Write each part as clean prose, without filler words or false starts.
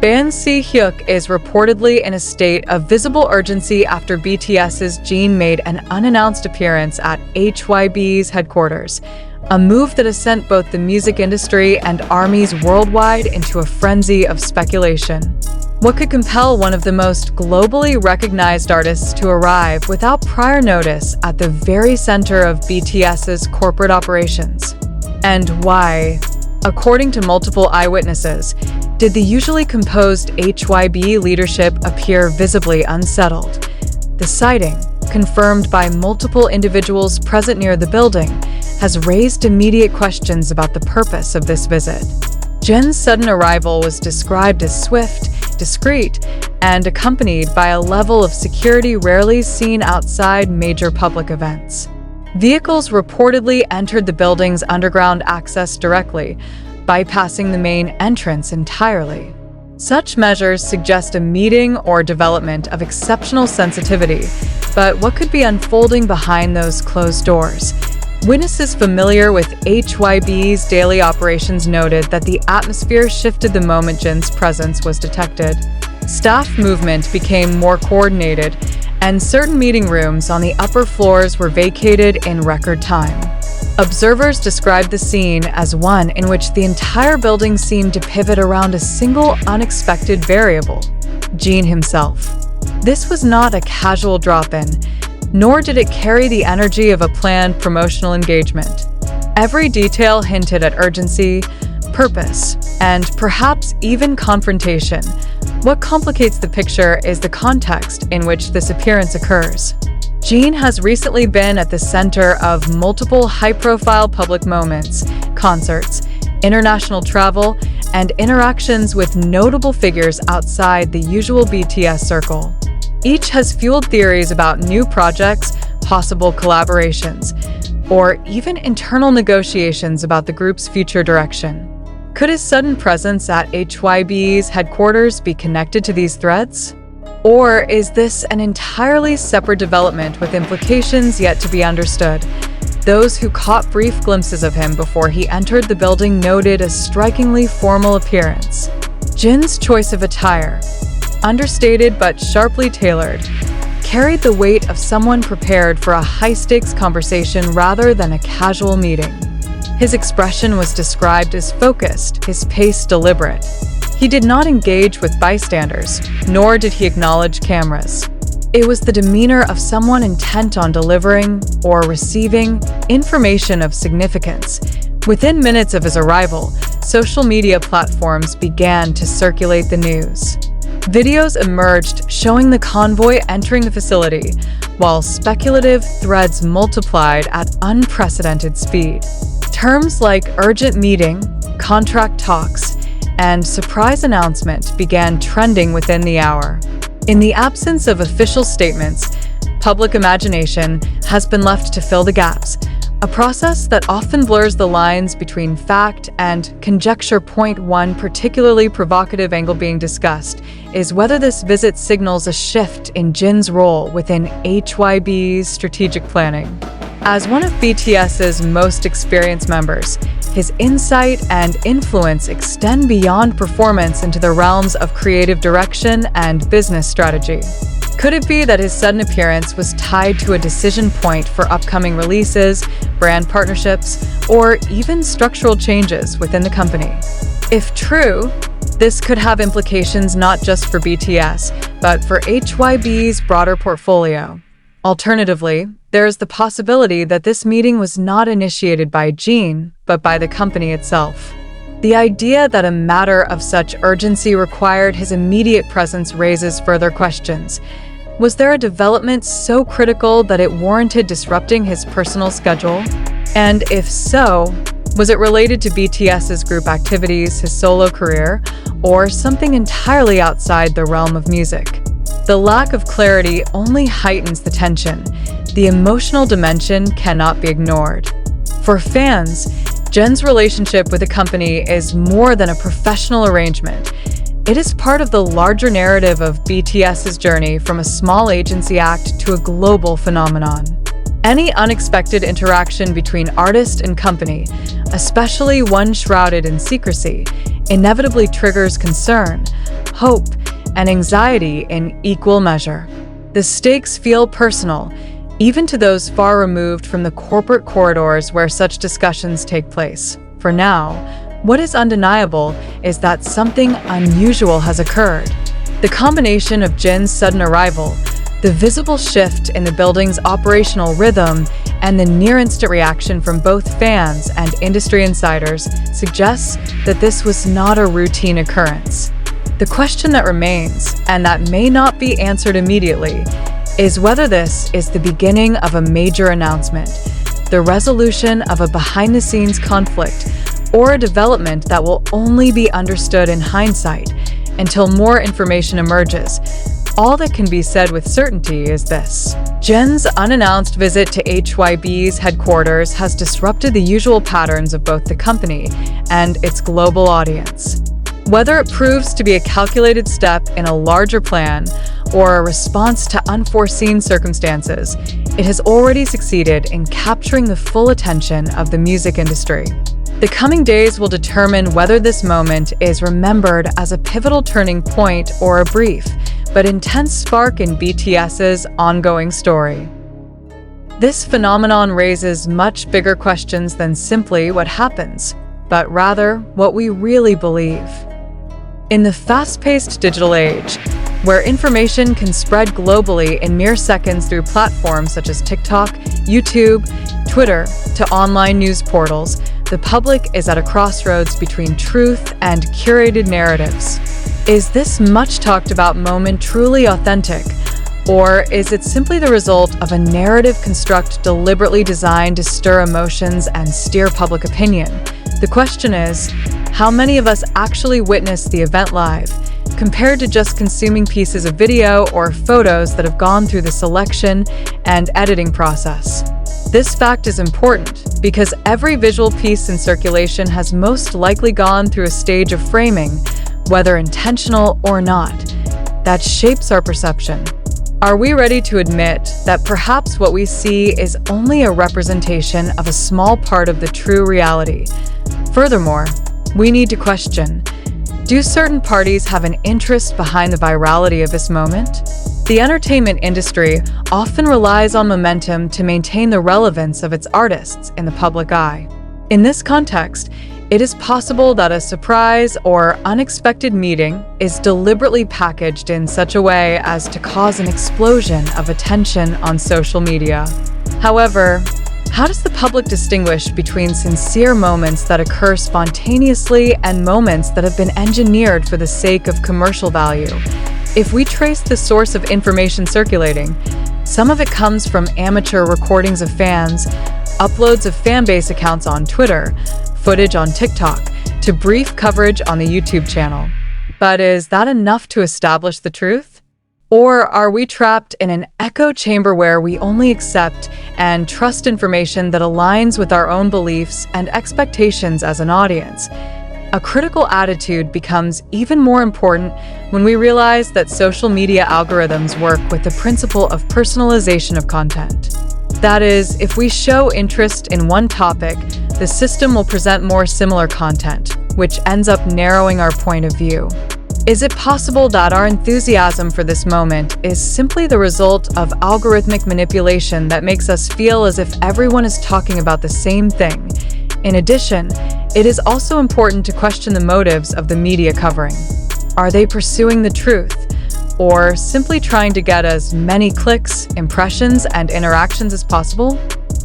Band Si Hyuk is reportedly in a state of visible urgency after BTS's Jin made an unannounced appearance at Hybe's headquarters, a move that has sent both the music industry and armies worldwide into a frenzy of speculation. What could compel one of the most globally recognized artists to arrive without prior notice at the very center of BTS's corporate operations? And why, according to multiple eyewitnesses, did the usually composed Hybe leadership appear visibly unsettled? The sighting, confirmed by multiple individuals present near the building, has raised immediate questions about the purpose of this visit. Jin's sudden arrival was described as swift, discreet, and accompanied by a level of security rarely seen outside major public events. Vehicles reportedly entered the building's underground access directly, bypassing the main entrance entirely. Such measures suggest a meeting or development of exceptional sensitivity, but what could be unfolding behind those closed doors? Witnesses familiar with Hybe's daily operations noted that the atmosphere shifted the moment Jin's presence was detected. Staff movement became more coordinated, and certain meeting rooms on the upper floors were vacated in record time. Observers described the scene as one in which the entire building seemed to pivot around a single unexpected variable: Jin himself. This was not a casual drop-in, nor did it carry the energy of a planned promotional engagement. Every detail hinted at urgency, purpose, and perhaps even confrontation. What complicates the picture is the context in which this appearance occurs. Jin has recently been at the center of multiple high-profile public moments, concerts, international travel, and interactions with notable figures outside the usual BTS circle. Each has fueled theories about new projects, possible collaborations, or even internal negotiations about the group's future direction. Could his sudden presence at Hybe's headquarters be connected to these threads? Or is this an entirely separate development with implications yet to be understood? Those who caught brief glimpses of him before he entered the building noted a strikingly formal appearance. Jin's choice of attire, understated but sharply tailored, carried the weight of someone prepared for a high-stakes conversation rather than a casual meeting. His expression was described as focused, his pace deliberate. He did not engage with bystanders, nor did he acknowledge cameras. It was the demeanor of someone intent on delivering or receiving information of significance. Within minutes of his arrival, social media platforms began to circulate the news. Videos emerged showing the convoy entering the facility, while speculative threads multiplied at unprecedented speed. Terms like urgent meeting, contract talks, and surprise announcement began trending within the hour. In the absence of official statements, public imagination has been left to fill the gaps, a process that often blurs the lines between fact and conjecture. One particularly provocative angle being discussed is whether this visit signals a shift in Jin's role within Hybe's strategic planning. As one of BTS's most experienced members, his insight and influence extend beyond performance into the realms of creative direction and business strategy. Could it be that his sudden appearance was tied to a decision point for upcoming releases, brand partnerships, or even structural changes within the company? If true, this could have implications not just for BTS, but for Hybe's broader portfolio. Alternatively, there is the possibility that this meeting was not initiated by Jin, but by the company itself. The idea that a matter of such urgency required his immediate presence raises further questions. Was there a development so critical that it warranted disrupting his personal schedule? And if so, was it related to BTS's group activities, his solo career, or something entirely outside the realm of music? The lack of clarity only heightens the tension. The emotional dimension cannot be ignored. For fans, Jin's relationship with the company is more than a professional arrangement. It is part of the larger narrative of BTS's journey from a small agency act to a global phenomenon. Any unexpected interaction between artist and company, especially one shrouded in secrecy, inevitably triggers concern, hope, and anxiety in equal measure. The stakes feel personal, even to those far removed from the corporate corridors where such discussions take place. For now, what is undeniable is that something unusual has occurred. The combination of Jin's sudden arrival, the visible shift in the building's operational rhythm, and the near-instant reaction from both fans and industry insiders suggests that this was not a routine occurrence. The question that remains, and that may not be answered immediately, is whether this is the beginning of a major announcement, the resolution of a behind-the-scenes conflict, or a development that will only be understood in hindsight until more information emerges. All that can be said with certainty is this: Jin's unannounced visit to HYB's headquarters has disrupted the usual patterns of both the company and its global audience. Whether it proves to be a calculated step in a larger plan or a response to unforeseen circumstances, it has already succeeded in capturing the full attention of the music industry. The coming days will determine whether this moment is remembered as a pivotal turning point or a brief, but intense spark in BTS's ongoing story. This phenomenon raises much bigger questions than simply what happens, but rather what we really believe. In the fast-paced digital age, where information can spread globally in mere seconds through platforms such as TikTok, YouTube, Twitter, to online news portals, the public is at a crossroads between truth and curated narratives. Is this much-talked-about moment truly authentic, or is it simply the result of a narrative construct deliberately designed to stir emotions and steer public opinion? The question is, how many of us actually witness the event live, compared to just consuming pieces of video or photos that have gone through the selection and editing process? This fact is important because every visual piece in circulation has most likely gone through a stage of framing, whether intentional or not, that shapes our perception. Are we ready to admit that perhaps what we see is only a representation of a small part of the true reality? Furthermore, we need to question, do certain parties have an interest behind the virality of this moment? The entertainment industry often relies on momentum to maintain the relevance of its artists in the public eye. In this context, it is possible that a surprise or unexpected meeting is deliberately packaged in such a way as to cause an explosion of attention on social media. However, how does the public distinguish between sincere moments that occur spontaneously and moments that have been engineered for the sake of commercial value? If we trace the source of information circulating, some of it comes from amateur recordings of fans, uploads of fanbase accounts on Twitter, footage on TikTok, to brief coverage on the YouTube channel. But is that enough to establish the truth? Or are we trapped in an echo chamber where we only accept and trust information that aligns with our own beliefs and expectations as an audience? A critical attitude becomes even more important when we realize that social media algorithms work with the principle of personalization of content. That is, if we show interest in one topic, the system will present more similar content, which ends up narrowing our point of view. Is it possible that our enthusiasm for this moment is simply the result of algorithmic manipulation that makes us feel as if everyone is talking about the same thing? In addition, it is also important to question the motives of the media covering. Are they pursuing the truth, or simply trying to get as many clicks, impressions, and interactions as possible?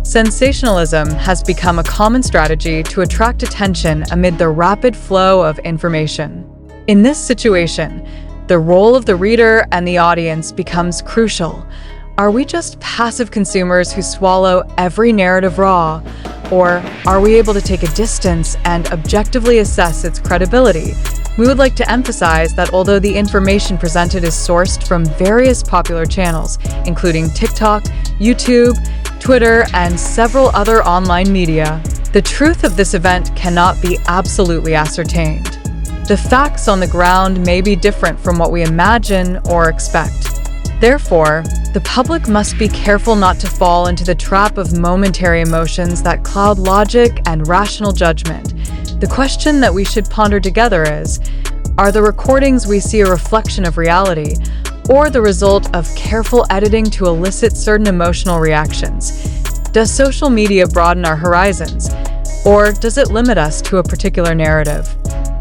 Sensationalism has become a common strategy to attract attention amid the rapid flow of information. In this situation, the role of the reader and the audience becomes crucial. Are we just passive consumers who swallow every narrative raw, or are we able to take a distance and objectively assess its credibility? We would like to emphasize that although the information presented is sourced from various popular channels, including TikTok, YouTube, Twitter, and several other online media, the truth of this event cannot be absolutely ascertained. The facts on the ground may be different from what we imagine or expect. Therefore, the public must be careful not to fall into the trap of momentary emotions that cloud logic and rational judgment. The question that we should ponder together is, Are the recordings we see a reflection of reality, or the result of careful editing to elicit certain emotional reactions? Does social media broaden our horizons, or does it limit us to a particular narrative?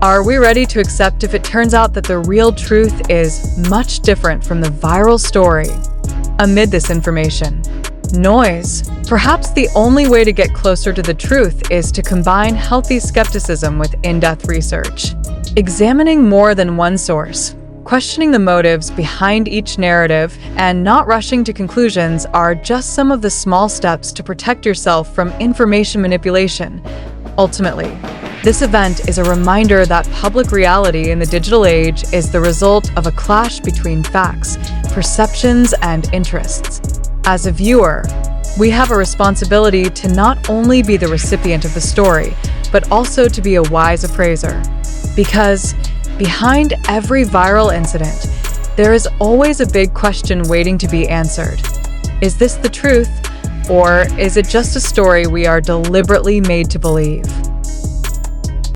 Are we ready to accept if it turns out that the real truth is much different from the viral story? Amid this information, noise, perhaps the only way to get closer to the truth is to combine healthy skepticism with in-depth research. Examining more than one source, questioning the motives behind each narrative, and not rushing to conclusions are just some of the small steps to protect yourself from information manipulation. Ultimately, this event is a reminder that public reality in the digital age is the result of a clash between facts, perceptions, and interests. As a viewer, we have a responsibility to not only be the recipient of the story, but also to be a wise appraiser. Because behind every viral incident, there is always a big question waiting to be answered. Is this the truth, or is it just a story we are deliberately made to believe?